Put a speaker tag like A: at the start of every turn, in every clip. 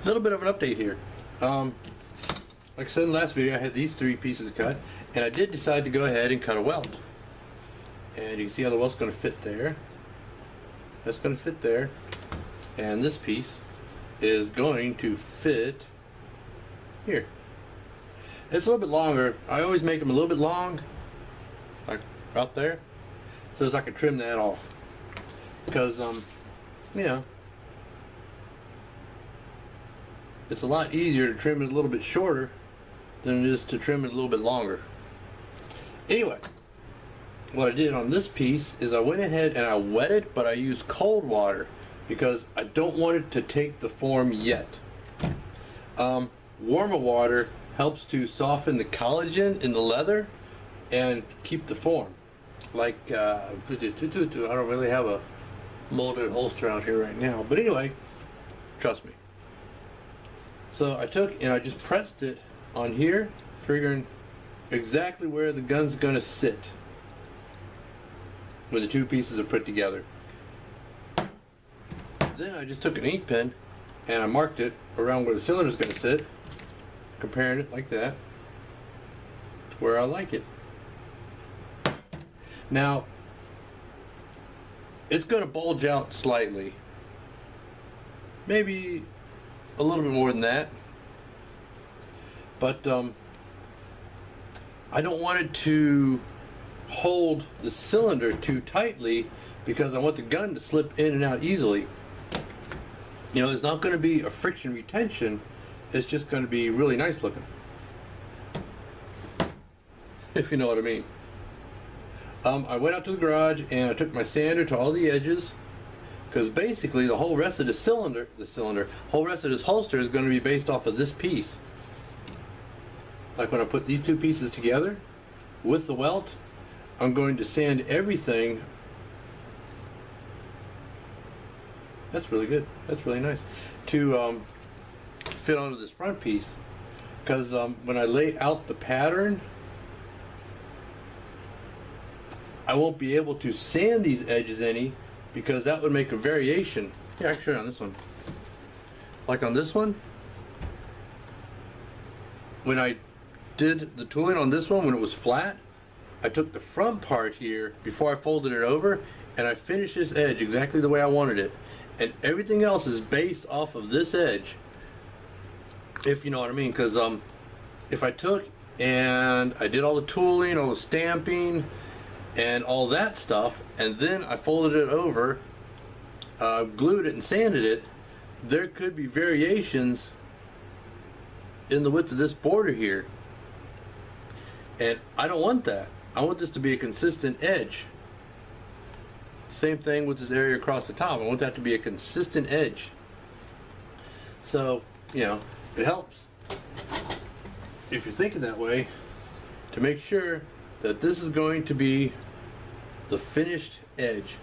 A: A little bit of an update here. Like I said in the last video, I had these 3 pieces cut, and I did decide to go ahead and cut a welt. And you can see how the welt's going to fit there. That's going to fit there. And this piece is going to fit here. It's a little bit longer. I always make them a little bit long, like out there, so as I can trim that off. Because, you know, it's a lot easier to trim it a little bit shorter than it is to trim it a little bit longer. Anyway, what I did on this piece is I went ahead and I wet it, but I used cold water because I don't want it to take the form yet. Warmer water helps to soften the collagen in the leather and keep the form. Like, I don't really have a molded holster out here right now, but anyway, trust me. So I took and I just pressed it on here, figuring exactly where the gun's gonna sit when the 2 pieces are put together. Then I just took an ink pen and I marked it around where the cylinder's gonna sit, comparing it like that to where I like it. Now, it's gonna bulge out slightly, maybe a little bit more than that, but I don't want it to hold the cylinder too tightly because I want the gun to slip in and out easily. You know, there's not going to be a friction retention, it's just going to be really nice looking, if you know what I mean. I went out to the garage and I took my sander to all the edges, because basically the whole rest of the whole rest of this holster is going to be based off of this piece. Like when I put these 2 pieces together with the welt, I'm going to sand everything. That's really good. That's really nice to fit onto this front piece, because when I lay out the pattern, I won't be able to sand these edges any, because that would make a variation. Here, I can show you on this one. Like on this one, when I did the tooling on this one, when it was flat, I took the front part here before I folded it over and I finished this edge exactly the way I wanted it, and everything else is based off of this edge, if you know what I mean. Because if I took and I did all the tooling, all the stamping and all that stuff, and then I folded it over, glued it and sanded it, there could be variations in the width of this border here, and I don't want that. I want this to be a consistent edge. Same thing with this area across the top. I want that to be a consistent edge. So, you know, it helps, if you're thinking that way, to make sure that this is going to be the finished edge.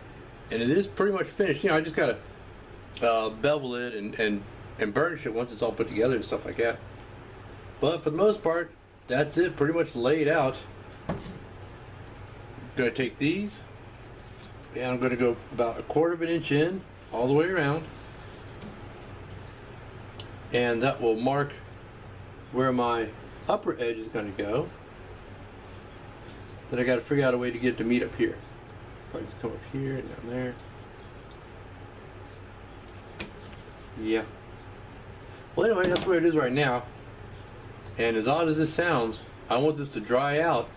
A: And it is pretty much finished. You know, I just gotta bevel it and burnish it once it's all put together and stuff like that. But for the most part, that's it, pretty much laid out. I'm gonna take these and I'm gonna go about 1/4 of an inch in all the way around, and that will mark where my upper edge is gonna go. Then I gotta figure out a way to get it to meet up here. Probably just come up here and down there. Yeah. Well, anyway, that's where it is right now. And as odd as this sounds, I want this to dry out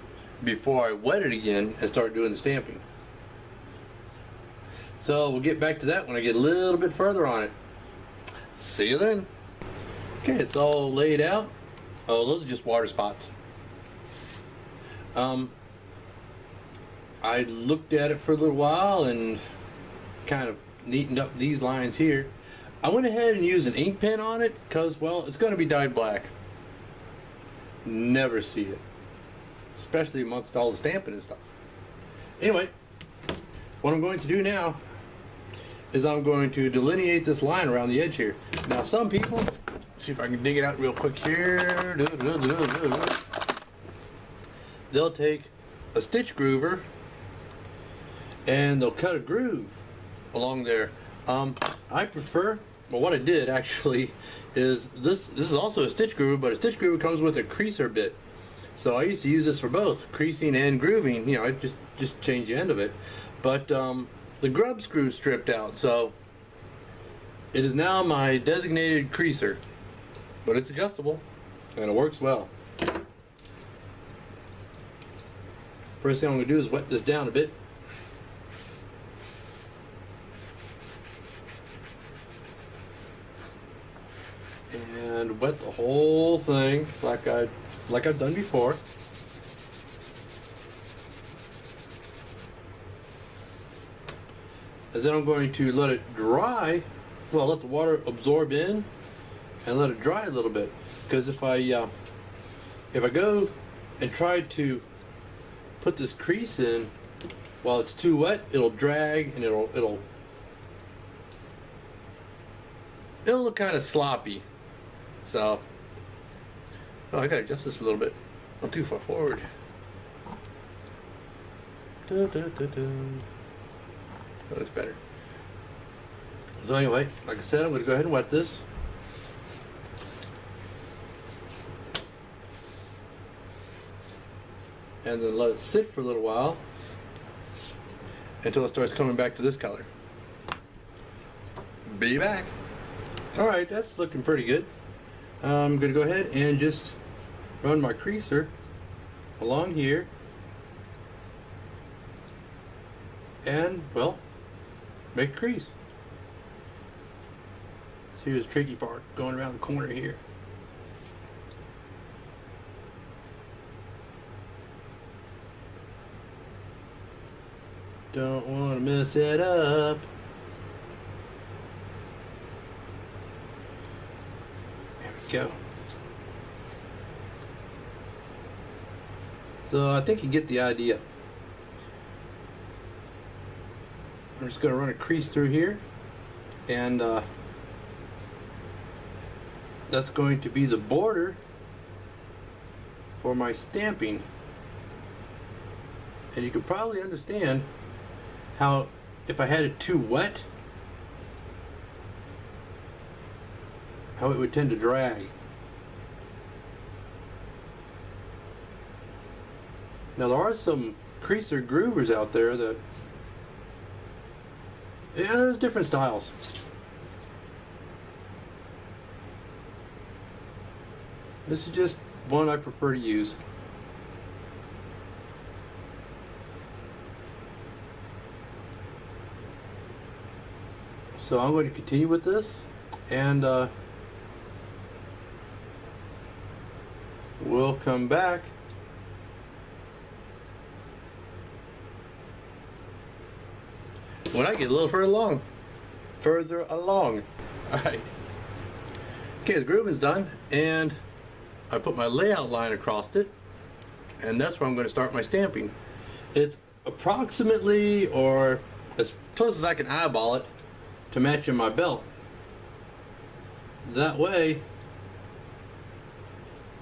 A: before I wet it again and start doing the stamping. So we'll get back to that when I get a little bit further on it. See you then. Okay, it's all laid out. Oh, those are just water spots. I looked at it for a little while and kind of neatened up these lines here. I went ahead and used an ink pen on it because, well, it's going to be dyed black. Never see it, especially amongst all the stamping and stuff. Anyway, what I'm going to do now is I'm going to delineate this line around the edge here. Now, some people, see if I can dig it out real quick here. They'll take a stitch groover and they'll cut a groove along there. I prefer Well, what I did actually is this is also a stitch groover, but a stitch groover comes with a creaser bit. So I used to use this for both creasing and grooving. You know, I just change the end of it. But the grub screw stripped out, so it is now my designated creaser. But it's adjustable, and it works well. First thing I'm going to do is wet this down a bit. And wet the whole thing like I've done before. And then I'm going to let it dry. Well, let the water absorb in and let it dry a little bit. Because if I go and try to put this crease in while it's too wet, it'll drag and it'll look kind of sloppy. So, oh, I gotta adjust this a little bit. Not too far forward. That looks better. So anyway, like I said, I'm gonna go ahead and wet this. And then let it sit for a little while until it starts coming back to this color. Be back. Alright, that's looking pretty good. I'm going to go ahead and just run my creaser along here and, well, make a crease. Here's the tricky part, going around the corner here. Don't want to mess it up. There we go. So I think you get the idea. I'm just going to run a crease through here, and that's going to be the border for my stamping. And you can probably understand how, if I had it too wet, how it would tend to drag. Now there are some creaser groovers out there that, yeah, there's different styles. This is just one I prefer to use. So I'm going to continue with this, and we'll come back when I get a little further along. Alright. Okay, the grooving's done, and I put my layout line across it, and that's where I'm going to start my stamping. It's approximately, or as close as I can eyeball it, to match in my belt. That way,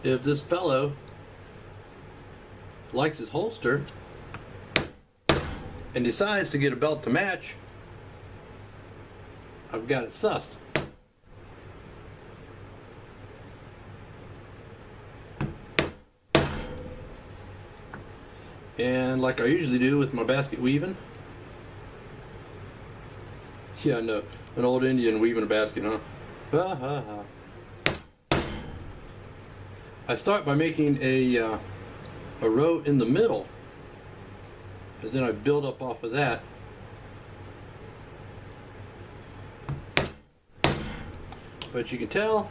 A: if this fellow likes his holster and decides to get a belt to match, I've got it sussed. And like I usually do with my basket weaving, yeah, I know, an old Indian weaving a basket, huh? Ha ha ha. I start by making a row in the middle, and then I build up off of that. But you can tell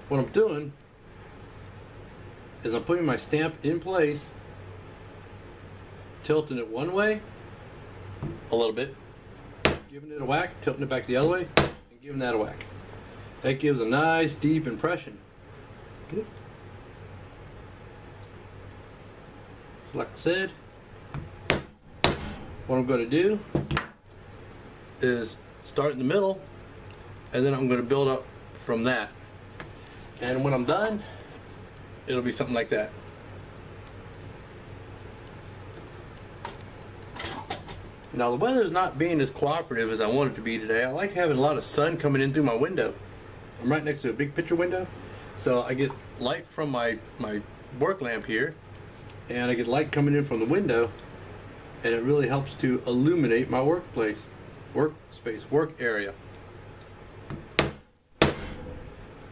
A: what I'm doing is I'm putting my stamp in place, tilting it one way a little bit, giving it a whack, tilting it back the other way, and giving that a whack. That gives a nice deep impression. Good. So like I said, what I'm going to do is start in the middle, and then I'm going to build up from that. And when I'm done, it'll be something like that. Now the weather's not being as cooperative as I want it to be today. I like having a lot of sun coming in through my window. I'm right next to a big picture window, so I get light from my work lamp here, and I get light coming in from the window, and it really helps to illuminate my workplace, workspace, work area.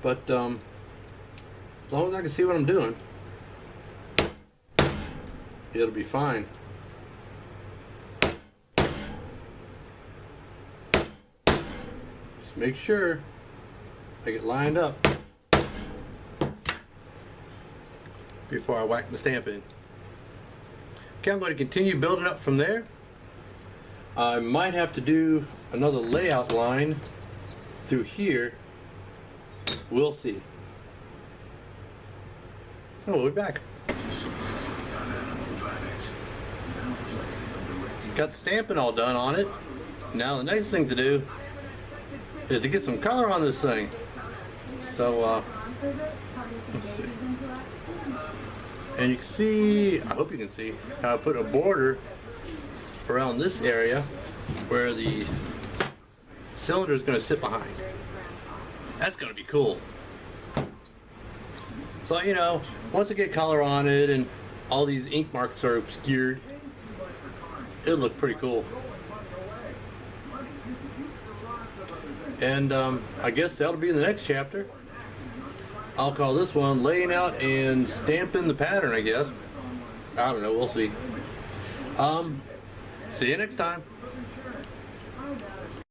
A: But as long as I can see what I'm doing, it'll be fine. Just make sure I get lined up before I whack the stamp in. Okay, I'm going to continue building up from there. I might have to do another layout line through here. We'll see. Oh, we'll be back. Got the stamping all done on it. Now the next thing to do is to get some color on this thing. So, let's see. And you can see, I hope you can see, how I put a border around this area where the cylinder is going to sit behind. That's going to be cool. So, you know, once I get color on it and all these ink marks are obscured, it'll look pretty cool. And I guess that'll be in the next chapter. I'll call this one laying out and stamping the pattern, I guess. I don't know, we'll see. See you next time.